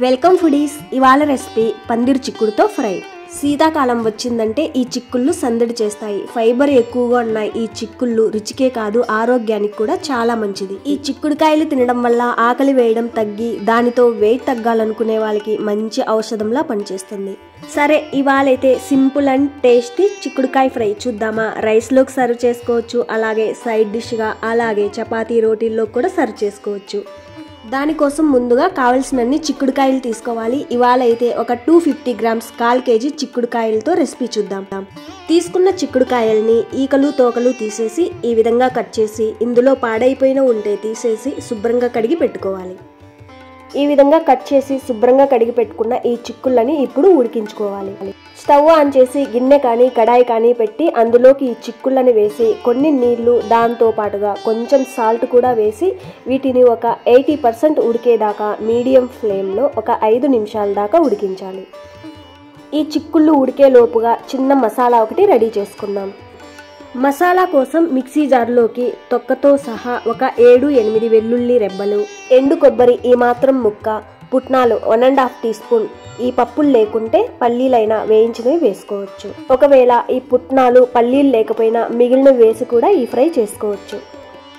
Welcome foodies. ఇవాళ recipe పందిరి చిక్కుడుతో fry. శీతాకాలం వచ్చిందంటే ఈ చిక్కుళ్ళు సందడి చేస్తాయి. ఫైబర్ ఎక్కువగా ఉన్నాయి ఈ చిక్కుళ్ళు. రుచికే కాదు ఆరోగ్యానికి కూడా చాలా మంచిది. ఈ చిక్కుడుకాయలు తినడం వల్ల ఆకలి వేయడం తగ్గి దానితో వెయిట్ తగ్గాలనుకునే వాళ్ళకి మంచి ఔషధంలా పనిచేస్తుంది. సరే, ఇవాళైతే సింపుల్ అండ్ టేస్టీ చిక్కుడుకాయ ఫ్రై చూద్దామా. రైస్లోకి సర్వ్ చేసుకోవచ్చు, అలాగే సైడ్ డిష్గా, అలాగే చపాతీ రోటీల్లో కూడా సర్వ్ చేసుకోవచ్చు. దానికోసం ముందుగా కావలసినన్ని చిక్కుడుకాయలు తీసుకోవాలి. ఇవాళ అయితే ఒక 250 గ్రామ్స్ 1/4 కేజీ చిక్కుడుకాయలతో రెసిపీ చూద్దాం. తీసుకున్న చిక్కుడుకాయల్ని ఈకలు తోకలు తీసేసి ఈ విధంగా కట్ చేసి ఇందులో పాడైపోయిన ఉంటే తీసేసి శుభ్రంగా కడిగి పెట్టుకోవాలి. ఈ విధంగా కట్ చేసి శుభ్రంగా కడిగి పెట్టుకున్న ఈ చిక్కుళ్ళని ఇప్పుడు ఉడికించుకోవాలి. స్టవ్ ఆన్ చేసి గిన్నె కానీ కడాయి కానీ పెట్టి అందులోకి ఈ చిక్కుళ్ళని వేసి కొన్ని నీళ్లు దాంతో పాటుగా కొంచెం సాల్ట్ కూడా వేసి వీటిని ఒక 80% ఉడికేదాకా మీడియం ఫ్లేమ్లో ఒక 5 నిమిషాల దాకా ఉడికించాలి. ఈ చిక్కుళ్ళు ఉడికే లోపుగా చిన్న మసాలా ఒకటి రెడీ చేసుకుందాం. మసాలా కోసం మిక్సీ జార్లోకి తొక్కతో సహా ఒక 7-8 వెల్లుల్లి రెబ్బలు, ఎండు కొబ్బరి ఈ మాత్రం ముక్క, పుట్నాలు 1½ టీ స్పూన్, ఈ పప్పులు లేకుంటే పల్లీలైనా వేయించినవి వేసుకోవచ్చు. ఒకవేళ ఈ పుట్నాలు పల్లీలు లేకపోయినా మిగిలినవి వేసి కూడా ఈ ఫ్రై చేసుకోవచ్చు.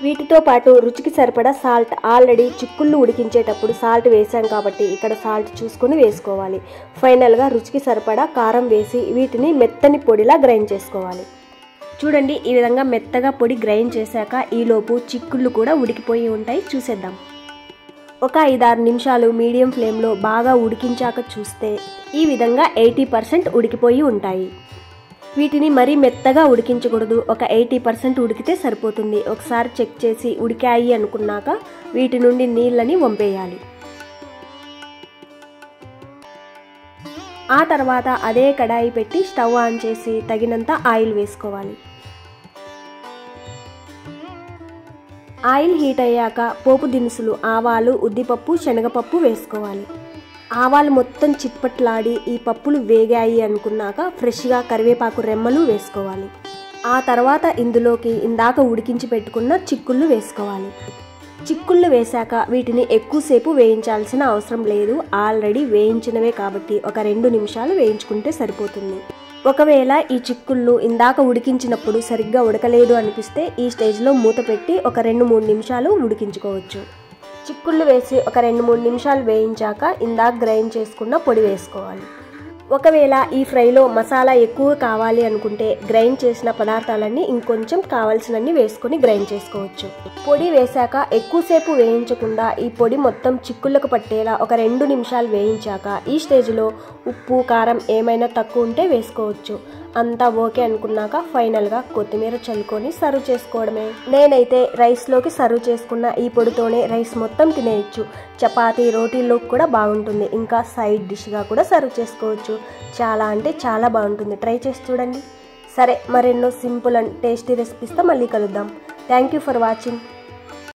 వీటితో పాటు రుచికి సరిపడా సాల్ట్. ఆల్రెడీ చిక్కుళ్ళు ఉడికించేటప్పుడు సాల్ట్ వేసాం కాబట్టి ఇక్కడ సాల్ట్ చూసుకుని వేసుకోవాలి. ఫైనల్గా రుచికి సరిపడా కారం వేసి వీటిని మెత్తని పొడిలా గ్రైండ్ చేసుకోవాలి. చూడండి, ఈ విధంగా మెత్తగా పొడి గ్రైండ్ చేశాక ఈలోపు చిక్కుళ్ళు కూడా ఉడికిపోయి ఉంటాయి. చూసేద్దాం. ఒక 5-6 నిమిషాలు మీడియం ఫ్లేమ్లో బాగా ఉడికించాక చూస్తే ఈ విధంగా 80% ఉడికిపోయి ఉంటాయి. వీటిని మరీ మెత్తగా ఉడికించకూడదు, ఒక 80% ఉడికితే సరిపోతుంది. ఒకసారి చెక్ చేసి ఉడికాయి అనుకున్నాక వీటి నుండి నీళ్ళని వంపేయాలి. ఆ తర్వాత అదే కడాయి పెట్టి స్టవ్ ఆన్ చేసి తగినంత ఆయిల్ వేసుకోవాలి. ఆయిల్ హీట్ అయ్యాక పోపు దినుసులు ఆవాలు, ఉద్దిపప్పు, శనగపప్పు వేసుకోవాలి. ఆవాలు మొత్తం చిట్పట్లాడి ఈ పప్పులు వేగాయి అనుకున్నాక ఫ్రెష్గా కరివేపాకు రెమ్మలు వేసుకోవాలి. ఆ తర్వాత ఇందులోకి ఇందాక ఉడికించి పెట్టుకున్న చిక్కుళ్ళు వేసుకోవాలి. చిక్కుళ్ళు వేశాక వీటిని ఎక్కువసేపు వేయించాల్సిన అవసరం లేదు, ఆల్రెడీ వేయించినవే కాబట్టి ఒక 2 నిమిషాలు వేయించుకుంటే సరిపోతుంది. ఒకవేళ ఈ చిక్కుళ్ళు ఇందాక ఉడికించినప్పుడు సరిగ్గా ఉడకలేదు అనిపిస్తే ఈ స్టేజ్లో మూత పెట్టి ఒక 2-3 నిమిషాలు ఉడికించుకోవచ్చు. చిక్కుళ్ళు వేసి ఒక 2-3 నిమిషాలు వేయించాక ఇందాక గ్రైండ్ చేసుకున్న పొడి వేసుకోవాలి. ఒకవేళ ఈ ఫ్రైలో మసాలా ఎక్కువ కావాలి అనుకుంటే గ్రైండ్ చేసిన పదార్థాలన్నీ ఇంకొంచెం కావాల్సినన్ని వేసుకొని గ్రైండ్ చేసుకోవచ్చు. పొడి వేశాక ఎక్కువసేపు వేయించకుండా ఈ పొడి మొత్తం చిక్కుళ్ళకు పట్టేలా ఒక 2 నిమిషాలు వేయించాక ఈ స్టేజ్లో ఉప్పు కారం ఏమైనా తక్కువ ఉంటే వేసుకోవచ్చు. అంతా ఓకే అనుకున్నాక ఫైనల్గా కొత్తిమీర చల్లుకొని సర్వ్ చేసుకోవడమే. నేనైతే రైస్లోకి సర్వ్ చేసుకున్న ఈ పొడితోనే రైస్ మొత్తం తినేయచ్చు. చపాతీ రోటీల్లోకి కూడా బాగుంటుంది. ఇంకా సైడ్ డిష్గా కూడా సర్వ్ చేసుకోవచ్చు. చాలా అంటే చాలా బాగుంటుంది. ట్రై చేసి చూడండి. సరే, మరెన్నో సింపుల్ అండ్ టేస్టీ రెసిపీస్తో మళ్ళీ కలుద్దాం. Thank you for watching.